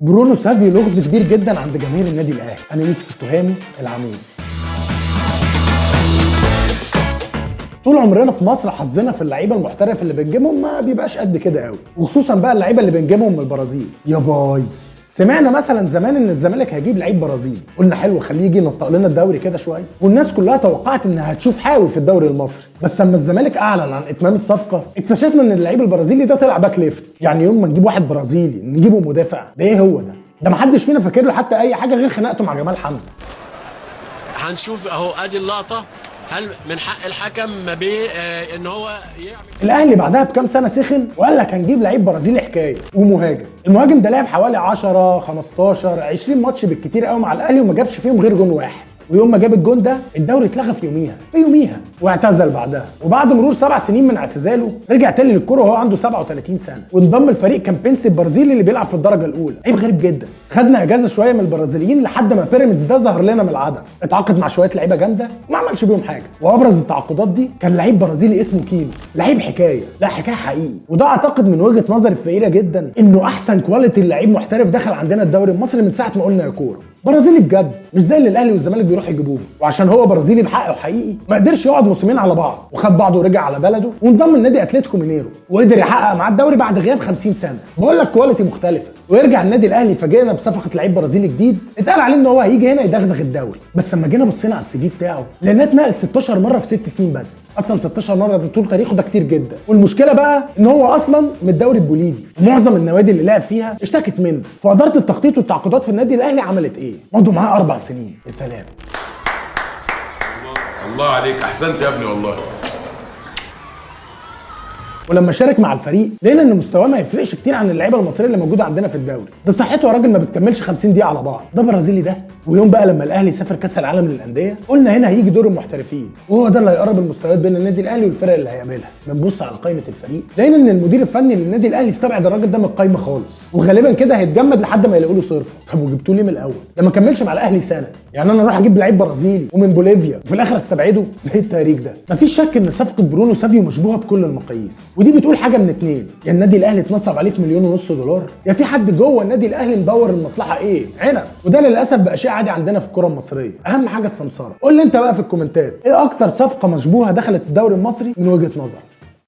برونو سافيو لغز كبير جدا عند جماهير النادي الاهلي. انا يوسف التهامي العميد. طول عمرنا في مصر حظنا في اللعيبه المحترفه اللي بنجيبهم ما بيبقاش قد كده قوي، وخصوصا بقى اللعيبه اللي بنجيبهم من البرازيل. يا باي، سمعنا مثلا زمان ان الزمالك هيجيب لعيب برازيلي، قلنا حلو خليه يجي ينطق لنا الدوري كده شويه، والناس كلها توقعت انها هتشوف حاوي في الدوري المصري. بس لما الزمالك اعلن عن اتمام الصفقه اكتشفنا ان اللعيب البرازيلي ده طلع باك ليفت. يعني يوم ما نجيب واحد برازيلي نجيبه مدافع؟ ده ايه هو ده؟ ده محدش فينا فاكر له حتى اي حاجه غير خناقته مع جمال حمزه. هنشوف اهو ادي اللقطه. هل من حق الحكم ما بيه ان هو يعمل؟ الاهلي بعدها بكام سنه سخن وقال لك هنجيب لعيب برازيلي حكايه ومهاجم. المهاجم ده لعب حوالي 10 15 20 ماتش بالكتير قوي مع الاهلي وما جابش فيهم غير جون واحد، ويوم ما جاب الجون ده الدوري اتلغى في يوميها واعتزل بعدها. وبعد مرور 7 سنين من اعتزاله رجع تاني للكوره وهو عنده 37 سنه، وانضم لفريق كامبينسي البرازيلي اللي بيلعب في الدرجه الاولى. عيب غريب جدا. خدنا اجازه شويه من البرازيليين لحد ما بيراميدز ده ظهر لنا من العدم، اتعاقد مع شويه لعيبه جامده وما عملش بيهم حاجه. وابرز التعاقدات دي كان لعيب برازيلي اسمه كيلو، لعيب حكايه، لا حكايه حقيقي. وده اعتقد من وجهه نظري الفقيره جدا انه احسن كواليتي لعيب محترف دخل عندنا الدوري المصري من ساعه ما قلنا يا كوره. برازيلي بجد، مش زي اللي الاهلي والزمالك بيروحوا يجيبوه. وعشان هو برازيلي بحقه حقيقي ما قدرش يقعد موسمين على بعض، وخد بعضه ورجع على بلده وانضم لنادي اتلتيكو مينيرو وقدر يحقق معاه الدوري بعد غياب 50 سنه. بقول لك كواليتي مختلفه. ويرجع النادي الاهلي فاجئنا بصفقه لعيب برازيلي جديد اتقال عليه ان هو هيجي هنا يدغدغ الدوري، بس لما جينا بصينا على السي في بتاعه لقيناه اتنقل 16 مره في 6 سنين بس. اصلا 16 مره ده طول تاريخه ده كتير جدا. والمشكله بقى ان هو اصلا من الدوري البوليفي، ومعظم النوادي اللي لعب فيها اشتكت منه. فاداره التخطيط والتعاقدات في النادي الاهلي عملت ايه؟ مضوا معاه 4 سنين. يا سلام، الله عليك، احسنت يا ابني والله. ولما شارك مع الفريق لقينا ان مستواه ما يفرقش كتير عن اللعيبه المصريه اللي موجوده عندنا في الدوري. ده صحته يا راجل ما بتكملش 50 دقيقه على بعض. ده برازيلي ده. ويوم بقى لما الاهلي سافر كاس العالم للانديه قلنا هنا هيجي دور المحترفين، وهو ده اللي هيقرب المستويات بين النادي الاهلي والفرق اللي هيقابلها. بنبص على قائمه الفريق لقينا ان المدير الفني للنادي الاهلي استبعد الراجل ده من القائمه خالص، وغالبا كده هيتجمد لحد ما يلاقوا له صرفه. طب وجبتوه ليه من الاول؟ ده ما كملش مع الاهلي سنه. يعني انا اروح اجيب لعيب برازيلي ومن بوليفيا وفي الاخر استبعده؟ ايه التهريج ده؟ مفيش شك ان صفقه برونو سافيو مشبوهه بكل المقاييس، ودي بتقول حاجه من اتنين: يا النادي الاهلي اتنصب عليه في $1.5 مليون، يا في حد جوه النادي الاهلي مدور المصلحه ايه عنب. وده للاسف بقى شيء عادي عندنا في الكره المصريه. اهم حاجه السمساره. قول لي انت بقى في الكومنتات ايه اكتر صفقه مشبوهه دخلت الدوري المصري من وجهه نظرك.